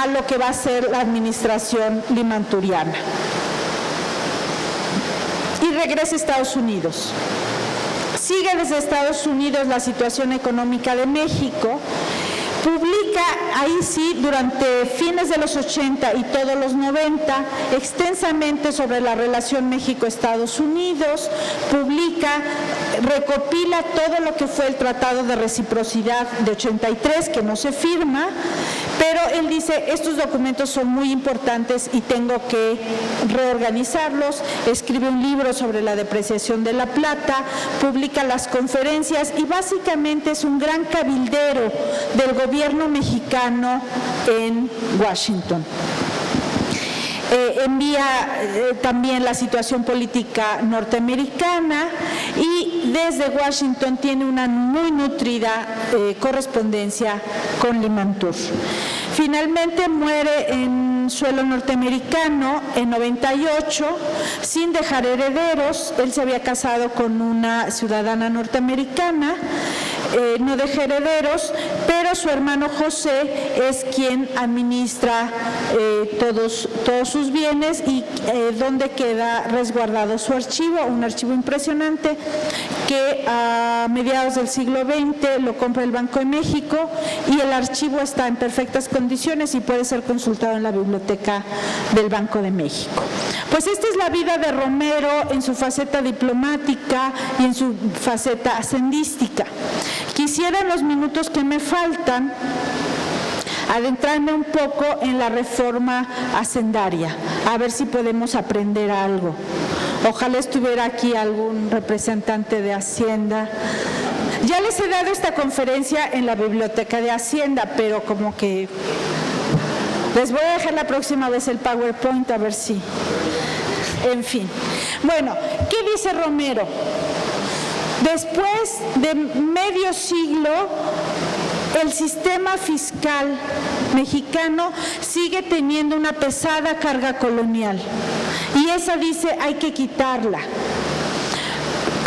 a lo que va a ser la administración limanturiana. Y regresa a Estados Unidos. Sigue desde Estados Unidos la situación económica de México. Publica, ahí sí, durante fines de los 80 y todos los 90, extensamente sobre la relación México-Estados Unidos, recopila todo lo que fue el Tratado de Reciprocidad de 83, que no se firma, pero él dice, estos documentos son muy importantes y tengo que reorganizarlos. Escribe un libro sobre la depreciación de la plata, publica las conferencias y básicamente es un gran cabildero del gobierno mexicano en Washington. Envía también la situación política norteamericana y desde Washington tiene una muy nutrida correspondencia con Limantur. Finalmente muere en suelo norteamericano en 98 sin dejar herederos. Él se había casado con una ciudadana norteamericana, no deja herederos, pero su hermano José es quien administra todos sus bienes y donde queda resguardado su archivo, un archivo impresionante que a mediados del siglo XX lo compra el Banco de México y el archivo está en perfectas condiciones y puede ser consultado en la biblioteca del Banco de México. Pues esta es la vida de Romero en su faceta diplomática y en su faceta hacendística. Quisiera en los minutos que me faltan adentrarme un poco en la reforma hacendaria, a ver si podemos aprender algo. Ojalá estuviera aquí algún representante de Hacienda. Ya les he dado esta conferencia en la Biblioteca de Hacienda, pero como que les voy a dejar la próxima vez el PowerPoint a ver si. En fin. Bueno, ¿qué dice Romero? Después de medio siglo, el sistema fiscal mexicano sigue teniendo una pesada carga colonial y esa dice hay que quitarla.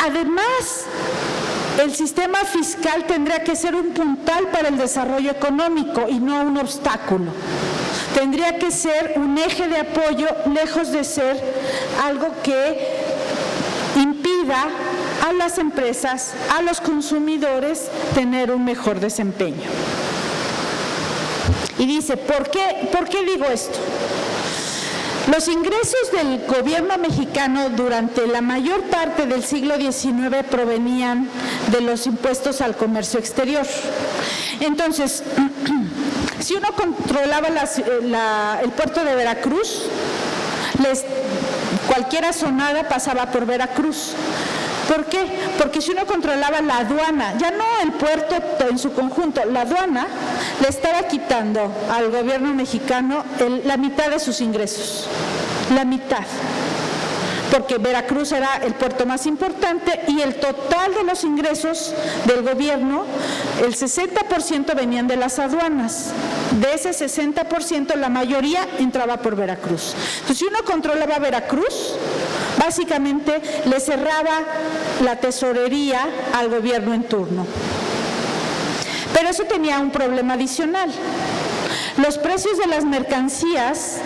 Además, el sistema fiscal tendría que ser un puntal para el desarrollo económico y no un obstáculo. Tendría que ser un eje de apoyo, lejos de ser algo que impida a las empresas, a los consumidores, tener un mejor desempeño. Y dice, ¿por qué digo esto? Los ingresos del gobierno mexicano durante la mayor parte del siglo XIX provenían de los impuestos al comercio exterior. Entonces, si uno controlaba el puerto de Veracruz, cualquier asonada pasaba por Veracruz. ¿Por qué? Porque si uno controlaba la aduana, ya no el puerto en su conjunto, la aduana le estaba quitando al gobierno mexicano la mitad de sus ingresos, la mitad. Porque Veracruz era el puerto más importante y el total de los ingresos del gobierno, el 60% venían de las aduanas. De ese 60%, la mayoría entraba por Veracruz. Entonces, si uno controlaba Veracruz, básicamente le cerraba la tesorería al gobierno en turno. Pero eso tenía un problema adicional. Los precios de las mercancías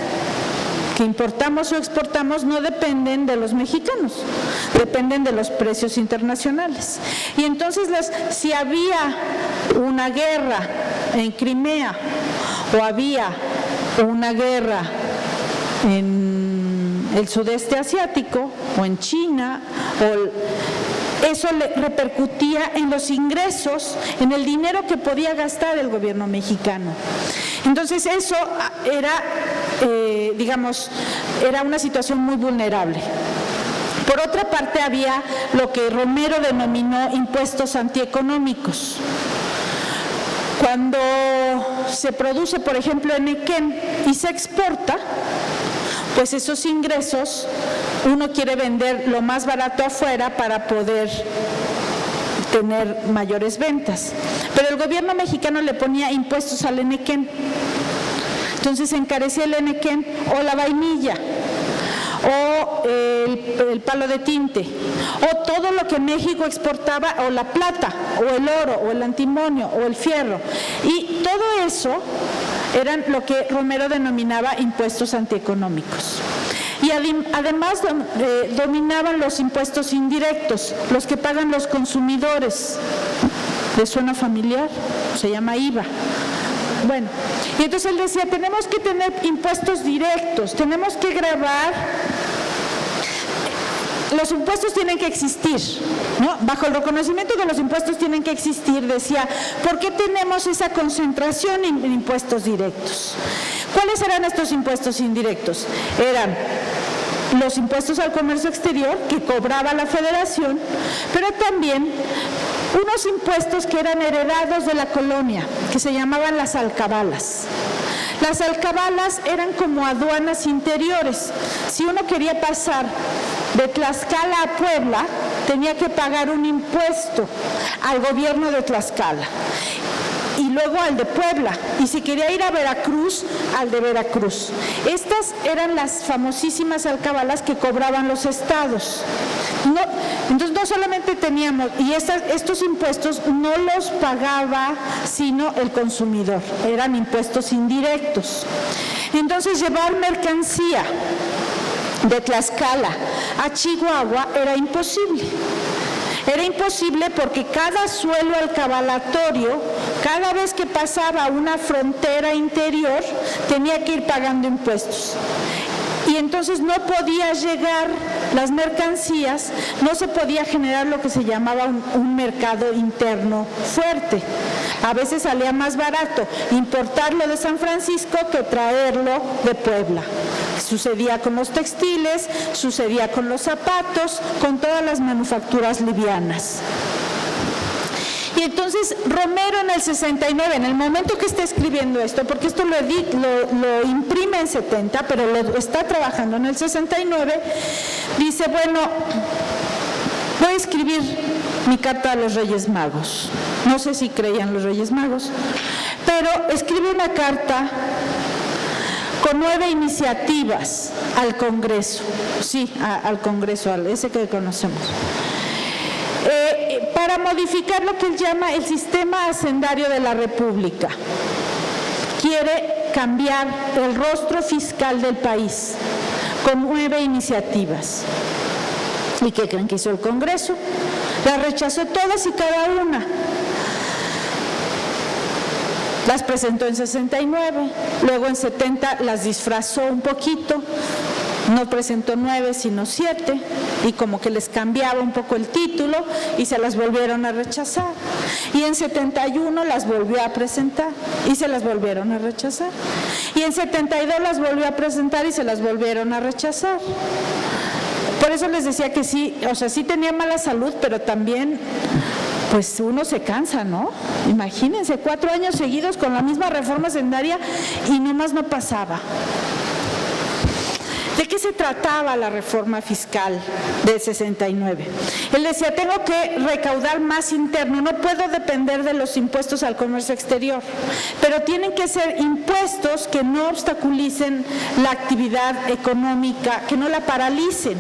que importamos o exportamos no dependen de los mexicanos, dependen de los precios internacionales. Y entonces, si había una guerra en Crimea o había una guerra en el sudeste asiático o en China, eso le repercutía en los ingresos, en el dinero que podía gastar el gobierno mexicano. Entonces eso era, era una situación muy vulnerable. Por otra parte, había lo que Romero denominó impuestos antieconómicos. Cuando se produce, por ejemplo, en Nequén y se exporta, pues esos ingresos uno quiere vender lo más barato afuera para poder tener mayores ventas. Pero el gobierno mexicano le ponía impuestos al enequén. Entonces encarecía el enequén o la vainilla, o el palo de tinte, o todo lo que México exportaba, o la plata, o el oro, o el antimonio, o el fierro. Y todo eso eran lo que Romero denominaba impuestos antieconómicos. Y además dominaban los impuestos indirectos, los que pagan los consumidores. ¿Les suena familiar? Se llama IVA. Bueno, y entonces él decía, tenemos que tener impuestos directos, tenemos que gravar, los impuestos tienen que existir, ¿no? Bajo el reconocimiento que los impuestos tienen que existir, decía, ¿por qué tenemos esa concentración en impuestos directos? ¿Cuáles eran estos impuestos indirectos? Eran los impuestos al comercio exterior que cobraba la Federación, pero también unos impuestos que eran heredados de la colonia, que se llamaban las alcabalas. Las alcabalas eran como aduanas interiores. Si uno quería pasar de Tlaxcala a Puebla, tenía que pagar un impuesto al gobierno de Tlaxcala y luego al de Puebla, y si quería ir a Veracruz, al de Veracruz. Estas eran las famosísimas alcabalas que cobraban los estados. Entonces no solamente teníamos, y estos impuestos no los pagaba sino el consumidor, eran impuestos indirectos. Entonces llevar mercancía de Tlaxcala a Chihuahua era imposible. Era imposible porque cada suelo alcabalatorio, cada vez que pasaba una frontera interior, tenía que ir pagando impuestos. Y entonces no podía llegar las mercancías, no se podía generar lo que se llamaba un mercado interno fuerte. A veces salía más barato importarlo de San Francisco que traerlo de Puebla. Sucedía con los textiles, sucedía con los zapatos, con todas las manufacturas livianas. Y entonces Romero en el 69, en el momento que está escribiendo esto, porque esto lo imprime en 70, pero lo está trabajando en el 69, dice, bueno, voy a escribir mi carta a los Reyes Magos. No sé si creían los Reyes Magos, pero escribe una carta con 9 iniciativas al Congreso, sí, al Congreso, ese que conocemos, para modificar lo que él llama el sistema hacendario de la República. Quiere cambiar el rostro fiscal del país con 9 iniciativas. ¿Y qué creen que hizo el Congreso? Las rechazó todas y cada una. Las presentó en 69, luego en 70 las disfrazó un poquito, no presentó 9 sino 7 y como que les cambiaba un poco el título y se las volvieron a rechazar. Y en 71 las volvió a presentar y se las volvieron a rechazar. Y en 72 las volvió a presentar y se las volvieron a rechazar. Por eso les decía que sí, o sea, sí tenía mala salud, pero también pues uno se cansa, ¿no? Imagínense, 4 años seguidos con la misma reforma hacendaria y nomás no pasaba. ¿De qué se trataba la reforma fiscal del 69? Él decía, tengo que recaudar más interno, no puedo depender de los impuestos al comercio exterior, pero tienen que ser impuestos que no obstaculicen la actividad económica, que no la paralicen.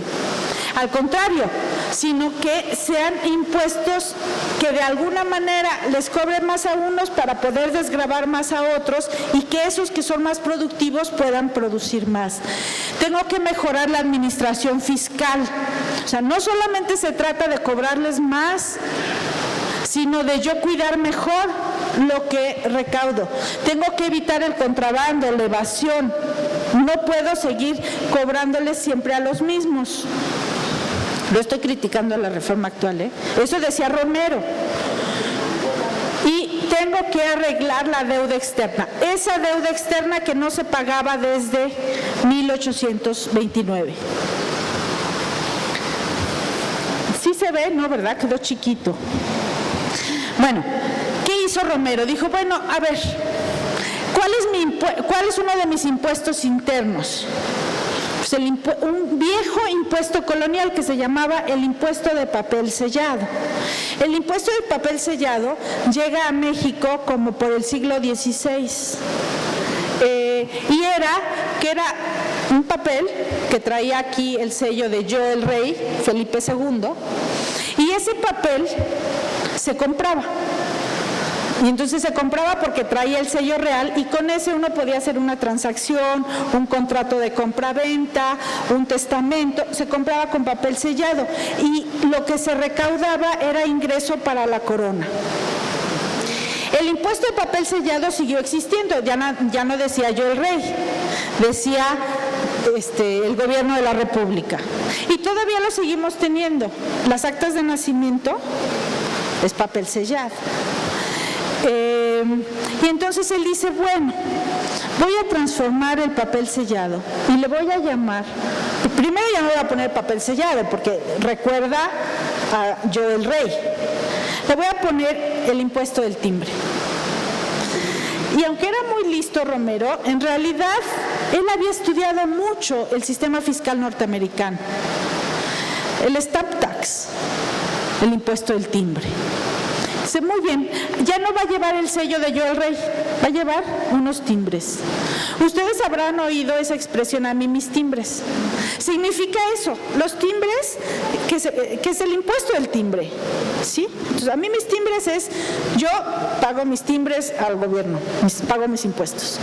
Al contrario, sino que sean impuestos que de alguna manera les cobren más a unos para poder desgravar más a otros y que esos que son más productivos puedan producir más. Tengo que mejorar la administración fiscal. O sea, no solamente se trata de cobrarles más, sino de yo cuidar mejor lo que recaudo. Tengo que evitar el contrabando, la evasión. No puedo seguir cobrándoles siempre a los mismos. Lo estoy criticando a la reforma actual, ¿eh? Eso decía Romero. Y tengo que arreglar la deuda externa. Esa deuda externa que no se pagaba desde 1829. Sí se ve, ¿no? ¿Verdad? Quedó chiquito. Bueno, ¿qué hizo Romero? Dijo, bueno, a ver, ¿cuál es uno de mis impuestos internos? Pues un viejo impuesto colonial que se llamaba el impuesto de papel sellado. El impuesto de papel sellado llega a México como por el siglo XVI. Y era un papel que traía aquí el sello de Yo el Rey, Felipe II, y ese papel se compraba. Y entonces se compraba porque traía el sello real y con ese uno podía hacer una transacción, un contrato de compra-venta, un testamento, se compraba con papel sellado y lo que se recaudaba era ingreso para la corona. El impuesto de papel sellado siguió existiendo, ya no decía Yo el Rey, decía el gobierno de la República. Y todavía lo seguimos teniendo. Las actas de nacimiento es papel sellado. Y entonces él dice, bueno, voy a transformar el papel sellado y le voy a llamar, primero ya no voy a poner papel sellado porque recuerda a Yo el Rey, le voy a poner el impuesto del timbre. Y aunque era muy listo Romero, en realidad él había estudiado mucho el sistema fiscal norteamericano, el stamp tax, el impuesto del timbre. Dice, muy bien, ya no va a llevar el sello de Yo el Rey, va a llevar unos timbres. Ustedes habrán oído esa expresión, a mí mis timbres. Significa eso, los timbres, que es el impuesto del timbre, ¿sí? Entonces, a mí mis timbres es, yo pago mis timbres al gobierno, pago mis impuestos.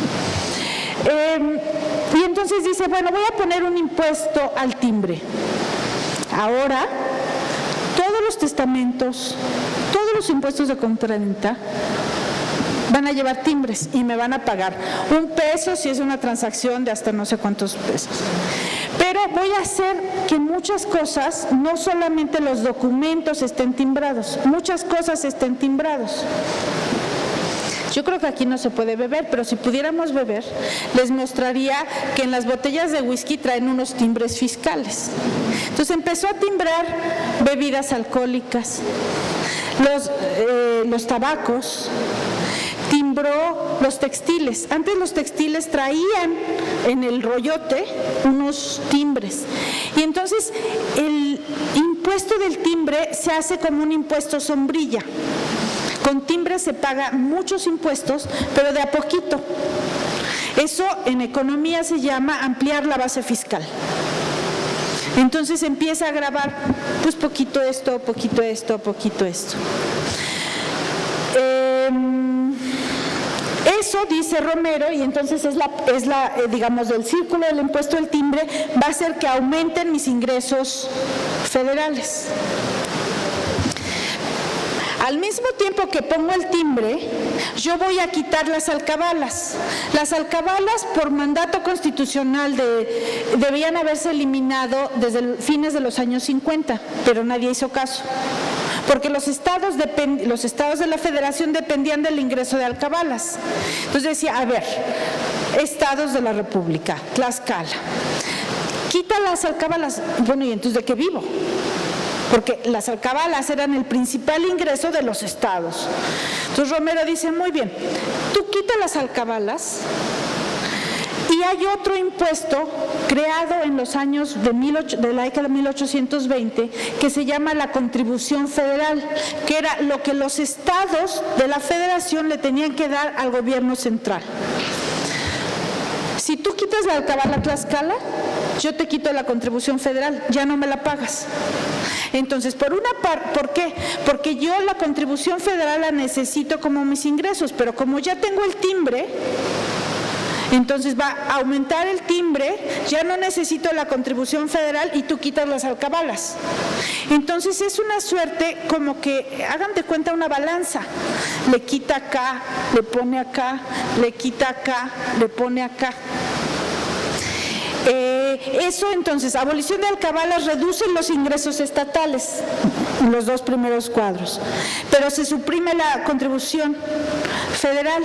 Y entonces dice, bueno, voy a poner un impuesto al timbre. Ahora, todos los testamentos, todos los impuestos de compraventa van a llevar timbres y me van a pagar $1 si es una transacción de hasta no sé cuántos pesos. Pero voy a hacer que muchas cosas, no solamente los documentos estén timbrados, muchas cosas estén timbrados. Yo creo que aquí no se puede beber, pero si pudiéramos beber, les mostraría que en las botellas de whisky traen unos timbres fiscales. Entonces empezó a timbrar bebidas alcohólicas, los tabacos, timbró los textiles. Antes los textiles traían en el rollote unos timbres. Y entonces el impuesto del timbre se hace como un impuesto sombrilla. Con timbre se paga muchos impuestos, pero de a poquito. Eso en economía se llama ampliar la base fiscal. Entonces empieza a grabar, pues poquito esto, poquito esto, poquito esto. Eso dice Romero, y entonces digamos, del círculo del impuesto del timbre, va a hacer que aumenten mis ingresos federales. Al mismo tiempo que pongo el timbre, yo voy a quitar las alcabalas. Las alcabalas, por mandato constitucional, debían haberse eliminado desde fines de los años 50, pero nadie hizo caso. Porque los estados de la federación dependían del ingreso de alcabalas. Entonces decía, a ver, estados de la República, Tlaxcala, quita las alcabalas. Bueno, ¿y entonces de qué vivo? Porque las alcabalas eran el principal ingreso de los estados. Entonces Romero dice, muy bien, tú quitas las alcabalas y hay otro impuesto creado en los años de la década de 1820 que se llama la contribución federal, que era lo que los estados de la federación le tenían que dar al gobierno central. Si tú quitas la alcabala Tlaxcala, yo te quito la contribución federal, ya no me la pagas. Entonces, por qué? Porque yo la contribución federal la necesito como mis ingresos, pero como ya tengo el timbre, entonces va a aumentar el timbre, ya no necesito la contribución federal y tú quitas las alcabalas. Entonces es una suerte como que, hagan de cuenta una balanza, le quita acá, le pone acá, le quita acá, le pone acá. Eso entonces, abolición de alcabalas reduce los ingresos estatales, los dos primeros cuadros, pero se suprime la contribución federal,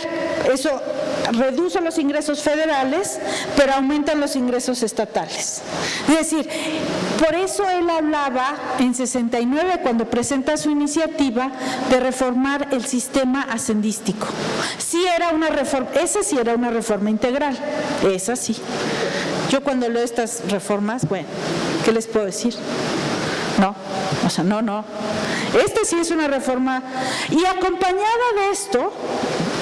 eso reduce los ingresos federales, pero aumentan los ingresos estatales. Es decir, por eso él hablaba en 69, cuando presenta su iniciativa, de reformar el sistema hacendístico. Sí era una reforma, esa sí era una reforma integral, esa sí. Yo cuando leo estas reformas, bueno, ¿qué les puedo decir? No, o sea, no. Esta sí es una reforma, y acompañada de esto,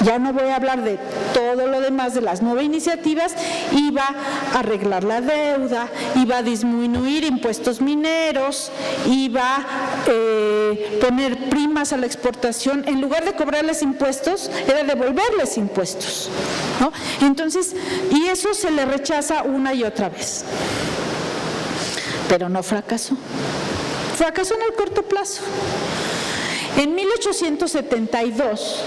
ya no voy a hablar de todo lo demás de las 9 iniciativas, iba a arreglar la deuda, iba a disminuir impuestos mineros, iba a poner primas a la exportación, en lugar de cobrarles impuestos, era devolverles impuestos, ¿no? Entonces, y eso se le rechaza una y otra vez. Pero no fracasó. Fracasó en el corto plazo. En 1872,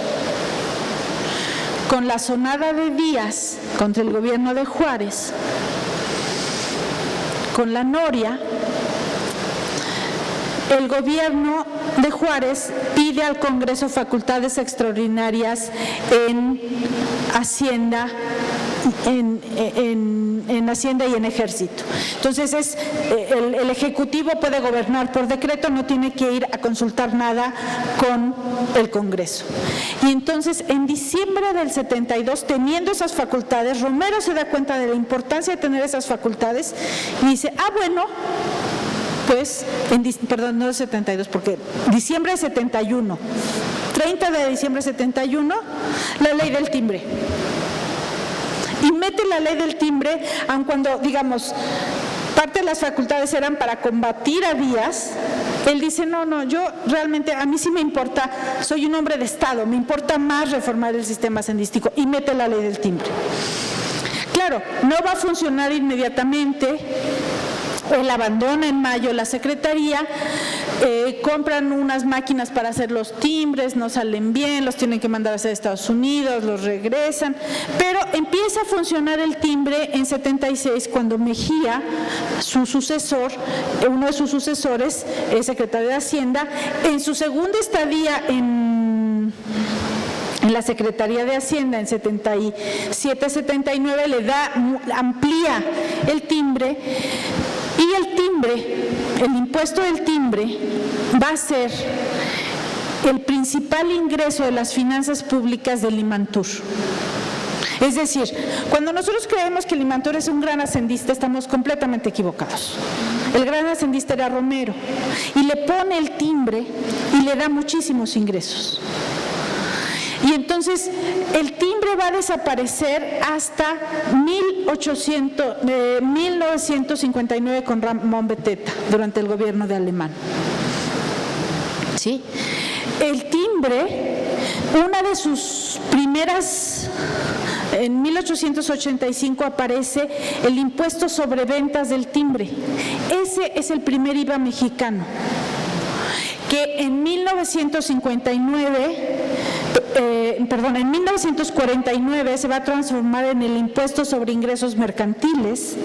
con la sonada de Díaz contra el gobierno de Juárez, con la Noria, el gobierno de Juárez pide al Congreso facultades extraordinarias en Hacienda, en Hacienda y en Ejército. Entonces, el Ejecutivo puede gobernar por decreto, no tiene que ir a consultar nada con el Congreso. Y entonces, en diciembre del 72, teniendo esas facultades, Romero se da cuenta de la importancia de tener esas facultades y dice, bueno, pues, perdón, no de 72, porque diciembre de 71, 30 de diciembre de 71, la ley del timbre. Y mete la ley del timbre, aun cuando, digamos, parte de las facultades eran para combatir a Díaz, él dice, no, yo realmente, a mí sí me importa, soy un hombre de Estado, me importa más reformar el sistema hacendístico, y mete la ley del timbre. Claro, no va a funcionar inmediatamente. Él abandona en mayo la secretaría, compran unas máquinas para hacer los timbres, no salen bien, los tienen que mandar a hacer a Estados Unidos, los regresan, pero empieza a funcionar el timbre en 76 cuando Mejía, su sucesor, uno de sus sucesores, es secretario de Hacienda, en su segunda estadía en la Secretaría de Hacienda en 77-79 amplía el timbre. Y el timbre, el impuesto del timbre, va a ser el principal ingreso de las finanzas públicas del Limantur. Es decir, cuando nosotros creemos que Limantur es un gran hacendista, estamos completamente equivocados. El gran hacendista era Romero, y le pone el timbre y le da muchísimos ingresos. Y entonces el timbre va a desaparecer hasta 1959 con Ramón Beteta, durante el gobierno de Alemán. ¿Sí? El timbre, una de sus primeras, en 1885 aparece el impuesto sobre ventas del timbre. Ese es el primer IVA mexicano, que en 1949 se va a transformar en el impuesto sobre ingresos mercantiles,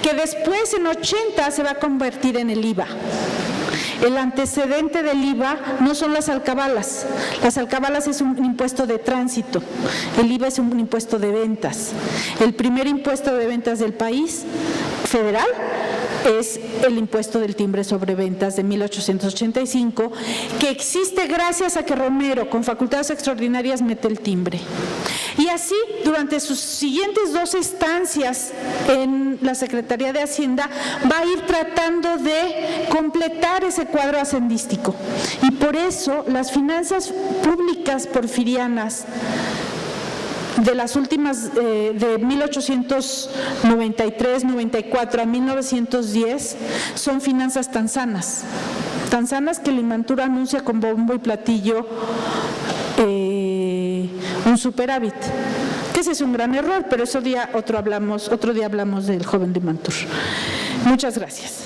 que después en 80 se va a convertir en el IVA. El antecedente del IVA no son las alcabalas. Las alcabalas es un impuesto de tránsito. El IVA es un impuesto de ventas. El primer impuesto de ventas del país federal es el impuesto del timbre sobre ventas de 1885, que existe gracias a que Romero, con facultades extraordinarias, mete el timbre. Y así, durante sus siguientes 2 estancias en la Secretaría de Hacienda, va a ir tratando de completar ese cuadro hacendístico. Y por eso, las finanzas públicas porfirianas de las últimas, de 1893-94 a 1910, son finanzas tan sanas que Limantur anuncia con bombo y platillo un superávit, que ese es un gran error, pero otro día hablamos del joven Limantur. Muchas gracias.